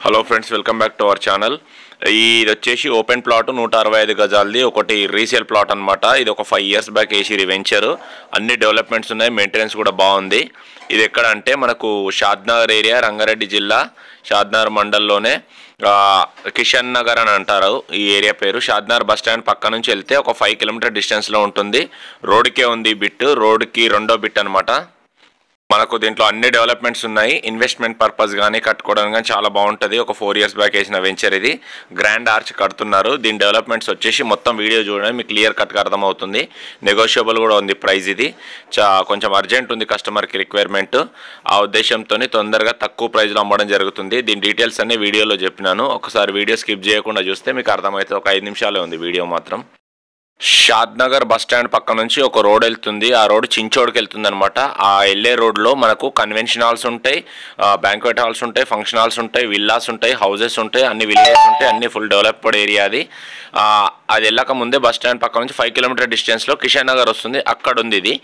Hello friends, welcome back to our channel. ఇది వచ్చేసి open plot 165 గజాలది ఒకటి రీసేల్ ప్లాట్ అనమాట. ఇది ఒక 5 years బ్యాక్ వేసి వెంచర్. అన్ని డెవలప్మెంట్స్ ఉన్నాయి, మెయింటెనెన్స్ కూడా బాగుంది. ఇది ఎక్కడ అంటే మనకు షాద్నగర్ ఏరియా, రంగారెడ్డి జిల్లా షాద్నగర్ మండల్లోనే కిషన్ నగర్ అని అంటారు ఈ ఏరియా పేరు. షాద్నగర్ బస్ స్టాండ్ పక్క నుంచి వెళ్తే ఒక 5 kilometer డిస్టెన్స్లో ఉంటుంది. రోడ్కే ఉంది బిట్, రోడ్కి రెండో బిట్ అనమాట. మనకు దీంట్లో అన్ని డెవలప్మెంట్స్ ఉన్నాయి. ఇన్వెస్ట్మెంట్ పర్పస్ కానీ కట్టుకోవడానికి కానీ చాలా బాగుంటుంది. ఒక 4 years బ్యాక్ వేసిన వెంచర్ ఇది. గ్రాండ్ ఆర్చ్ కడుతున్నారు. దీని డెవలప్మెంట్స్ వచ్చేసి మొత్తం వీడియో చూడండి, మీకు క్లియర్ కట్గా అర్థమవుతుంది. నెగోషియబుల్ కూడా ఉంది ప్రైస్. ఇది కొంచెం అర్జెంట్ ఉంది కస్టమర్కి రిక్వైర్మెంట్. ఆ ఉద్దేశంతో తొందరగా తక్కువ ప్రైస్లో అమ్మడం జరుగుతుంది. దీని డీటెయిల్స్ అన్ని వీడియోలో చెప్పినాను. ఒకసారి వీడియో స్కిప్ చేయకుండా చూస్తే మీకు అర్థమవుతుంది. ఒక 5 నిమిషాలే ఉంది వీడియో మాత్రం. షాద్నగర్ బస్ స్టాండ్ పక్క నుంచి ఒక రోడ్ వెళ్తుంది. ఆ రోడ్ చించోడ్కి వెళ్తుంది అనమాట. ఆ వెళ్ళే రోడ్లో మనకు కన్వెన్షన్ హాల్స్ ఉంటాయి, బ్యాంక్వెట్ హాల్స్ ఉంటాయి, ఫంక్షన్ హాల్స్ ఉంటాయి, విల్లాస్ ఉంటాయి, హౌసెస్ ఉంటాయి, అన్ని విలేజెస్ ఉంటాయి. అన్ని ఫుల్ డెవలప్డ్ ఏరియా అది. అది వెళ్ళక ముందే బస్ స్టాండ్ పక్క నుంచి 5 kilometer డిస్టెన్స్లో కిషన్ నగర్ వస్తుంది. అక్కడ ఉంది ఇది.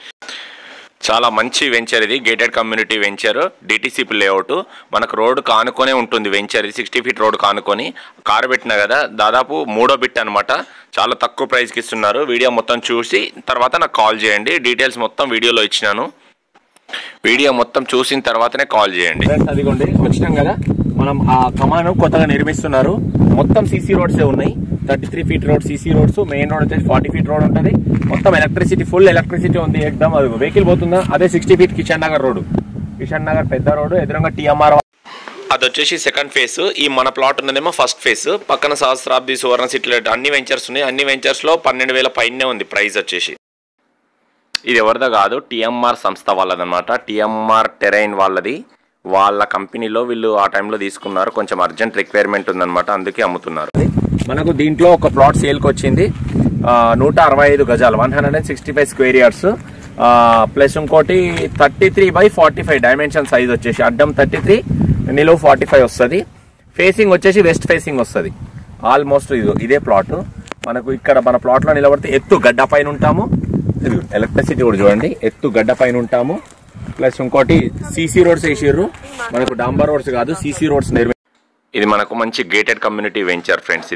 చాలా మంచి వెంచర్ ఇది. Gated community venture, DTCP layout. మనకు రోడ్ కానుకొనే ఉంటుంది వెంచర్ ఇది. 60 feet రోడ్ కానుకొని కారు పెట్టినా కదా, దాదాపు 3వ బిట్ అనమాట. చాలా తక్కువ ప్రైస్కి ఇస్తున్నారు. వీడియో మొత్తం చూసి తర్వాత నాకు కాల్ చేయండి. డీటెయిల్స్ మొత్తం వీడియోలో ఇచ్చినాను. వీడియో మొత్తం చూసిన తర్వాతనే కాల్ చేయండి. అదిగోండి, వచ్చినాం కదా మనం. ఆ కమాను కొత్తగా నిర్మిస్తున్నారు. మొత్తం సీసీ రోడ్సే ఉన్నాయి. 33 feet road CC roads. Main road వచ్చేసి 40 feet రోడ్ ఉంటుంది. మొత్తం ఎలక్ట్రిసిటీ, ఫుల్ ఎలక్ట్రిసిటీ ఉంది. ఎగ్దమ్ అది వెహికల్ పోతుందా. అదే 60 feet కిషన్ నగర్ రోడ్. కిషన్ నగర్ పెద్ద రోడ్, ఎదురుగా టీఎంఆర్. అది వచ్చేసి సెకండ్ ఫేజ్. ఈ మన ప్లాట్ ఉన్నదేమో ఫస్ట్ ఫేజ్. పక్కన సహస్రాబ్ది, సువర్ణ సిటీ అన్ని వెంచర్స్ ఉన్నాయి. అన్ని వెంచర్స్లో 12,000 పైనే ఉంది ప్రైస్ వచ్చేసి. ఇది ఎవరిదో కాదు, టీఎంఆర్ సంస్థ వాళ్ళదనమాట. టీఎంఆర్ టెరైన్ వాళ్ళది. వాళ్ళ కంపెనీలో వీళ్ళు ఆ టైంలో తీసుకున్నారు. కొంచెం అర్జెంట్ రిక్వైర్మెంట్ ఉందన్నమాట, అందుకే అమ్ముతున్నారు. మనకు దీంట్లో ఒక ప్లాట్ సేల్కి వచ్చింది. 165 గజాలు, 165 square yards. ప్లస్ ఇంకోటి 33/45 డైమెన్షన్ సైజ్ వచ్చేసి. అడ్డం 33, నిలువు 45 వస్తుంది. ఫేసింగ్ వచ్చేసి వెస్ట్ ఫేసింగ్ వస్తుంది. ఆల్మోస్ట్ ఇదే ప్లాట్. మనకు ఇక్కడ మన ప్లాట్లో నిలబడితే ఎత్తు గడ్డ పైన ఉంటాము. ఎలక్ట్రిసిటీ కూడా చూడండి, ఎత్తు గడ్డ పైన ఉంటాము. ప్లస్ ఇంకోటి సీసీ రోడ్స్ వేసిర్రు. మనకు డాంబర్ రోడ్స్ కాదు, సీసీ రోడ్స్ ఇది మనకు మంచి గేటెడ్ కమ్యూనిటీ వెంచర్ ఫ్రెండ్స్.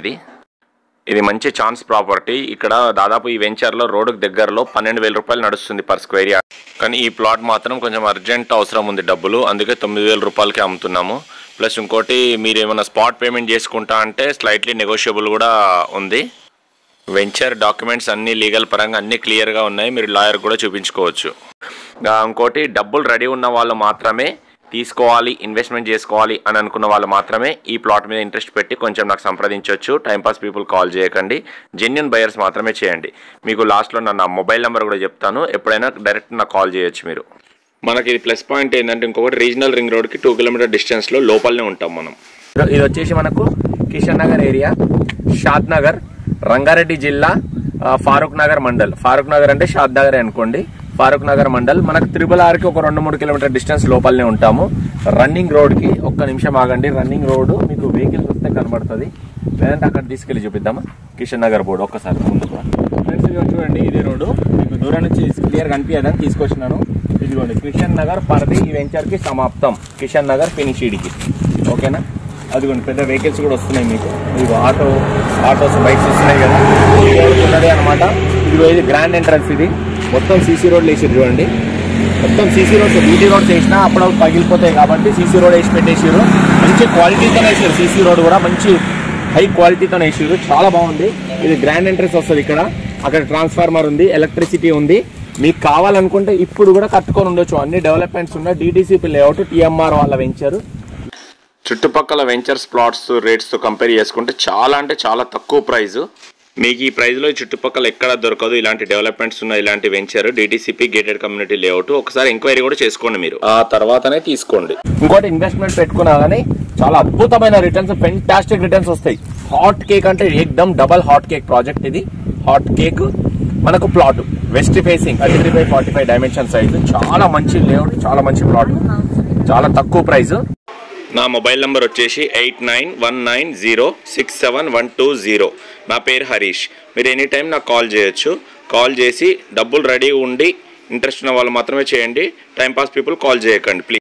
ఇది మంచి ఛాన్స్ ప్రాపర్టీ. ఇక్కడ దాదాపు ఈ వెంచర్లో రోడ్డుకు దగ్గరలో 12,000 రూపాయలు నడుస్తుంది పర్ స్క్వేర్ యార్డ్. కానీ ఈ ప్లాట్ మాత్రం కొంచెం అర్జెంట్ అవసరం ఉంది డబ్బులు, అందుకే 9,000 రూపాయలకి అమ్ముతున్నాము. ప్లస్ ఇంకోటి మీరు ఏమైనా స్పాట్ పేమెంట్ చేసుకుంటా అంటే స్లైట్లీ నెగోషియబుల్ కూడా ఉంది. వెంచర్ డాక్యుమెంట్స్ అన్ని లీగల్ పరంగా అన్ని క్లియర్గా ఉన్నాయి. మీరు లాయర్ కూడా చూపించుకోవచ్చు. ఇంకోటి డబ్బులు రెడీ ఉన్న వాళ్ళు మాత్రమే తీసుకోవాలి, ఇన్వెస్ట్మెంట్ చేసుకోవాలి అని అనుకున్న వాళ్ళు మాత్రమే ఈ ప్లాట్ మీద ఇంట్రెస్ట్ పెట్టి కొంచెం నాకు సంప్రదించవచ్చు. టైంపాస్ పీపుల్ కాల్ చేయకండి. జెన్యూన్ బయర్స్ మాత్రమే చేయండి. మీకు లాస్ట్లో నా మొబైల్ నెంబర్ కూడా చెప్తాను. ఎప్పుడైనా డైరెక్ట్ నాకు కాల్ చేయొచ్చు మీరు. మనకి ఇది ప్లస్ పాయింట్ ఏంటంటే ఇంకొకటి, రీజనల్ రింగ్ రోడ్కి 2 kilometer డిస్టెన్స్లో లోపలనే ఉంటాం మనం. ఇది వచ్చేసి మనకు కిషన్ నగర్ ఏరియా, షాద్నగర్, రంగారెడ్డి జిల్లా, ఫారూక్ నగర్ మండల్. ఫారూక్ నగర్ అంటే షాద్నగర్ అనుకోండి. ఫారూక్ నగర్ మండల్. మనకు RRRకి ఒక 2-3 kilometer డిస్టెన్స్ లోపలనే ఉంటాము. రన్నింగ్ రోడ్కి ఒక్క నిమిషం ఆగండి. రన్నింగ్ రోడ్ మీకు వెహికల్స్ వస్తే కనబడుతుంది, లేదంటే అక్కడ తీసుకెళ్ళి చూపిద్దామా. కిషన్ నగర్ బోర్డు ఒక్కసారి ముందుకు ఫ్రెండ్స్ చూడండి. ఇదే రోడ్డు మీకు దూరం నుంచి క్లియర్ కనిపించదని తీసుకొచ్చినాను. ఇదిగోండి, కిషన్ నగర్ పరిధి ఈ వెంచర్కి సమాప్తం. కిషన్ నగర్ ఫినిష్ ఇడికి. ఓకేనా. అదిగోండి, పెద్ద వెహికల్స్ కూడా వస్తున్నాయి మీకు. ఇదిగో ఆటోస్ బైక్స్ వస్తున్నాయి కదా, ఉన్నది అనమాట. ఇదిగో ఇది గ్రాండ్ ఎంట్రన్స్. ఇది మొత్తం సీసీ రోడ్లు వేసారు చూడండి. మొత్తం సీసీ రోడ్స్, బీటీ రోడ్స్ వేసినా అప్పుడప్పుడు పగిలిపోతాయి కాబట్టి సీసీ రోడ్ వేసి పెట్టేసారు. మంచి క్వాలిటీతో వేసారు. సీసీ రోడ్ కూడా మంచి హై క్వాలిటీతో వేసారు. చాలా బాగుంది. ఇది గ్రాండ్ ఎంట్రన్స్ వస్తుంది. ఇక్కడ అక్కడ ట్రాన్స్ఫార్మర్ ఉంది, ఎలక్ట్రిసిటీ ఉంది. మీకు కావాలనుకుంటే ఇప్పుడు కూడా కట్టుకొని ఉండొచ్చు. అన్ని డెవలప్మెంట్స్ ఉన్నాయి. డిటిసిపి లేఅవుట్, టీఎంఆర్ వాళ్ళ వెంచర్. చుట్టుపక్కల వెంచర్స్ ప్లాట్స్ రేట్స్తో కంపేర్ చేసుకుంటే చాలా అంటే చాలా తక్కువ ప్రైస్. మీకు ఈ ప్రైస్లో చుట్టుపక్కల ఎక్కడ దొరకదు. ఇలాంటి డెవలప్మెంట్స్ ఉన్న ఇలాంటి venture DTCP gated community layout. ఒకసారి ఎంక్వైరీ కూడా చేసుకోండి మీరు, ఆ తర్వాతనే తీసుకోండి. ఇంకోటి, ఇన్వెస్ట్మెంట్ పెట్టుకున్నా కానీ చాలా అద్భుతమైన రిటర్న్స్, ఫెంటాస్టిక్ రిటర్న్స్ వస్తాయి. హాట్ కేక్ అంటే ఎక్దమ్ డబల్ హాట్ కేక్ ప్రాజెక్ట్ ఇది. హాట్ కేక్ మనకు plot west facing 33/45 dimension size. చాలా మంచి లేఅవుట్, చాలా మంచి ప్లాట్, చాలా తక్కువ ప్రైస్. నా మొబైల్ నెంబర్ వచ్చేసి 8919067120. నా పేరు హరీష్. మీరు ఎనీ టైం నాకు కాల్ చేయొచ్చు. కాల్ చేసి డబ్బులు రెడీ ఉండి ఇంట్రెస్ట్ ఉన్న వాళ్ళు మాత్రమే చేయండి. టైంపాస్ పీపుల్ కాల్ చేయకండి ప్లీజ్.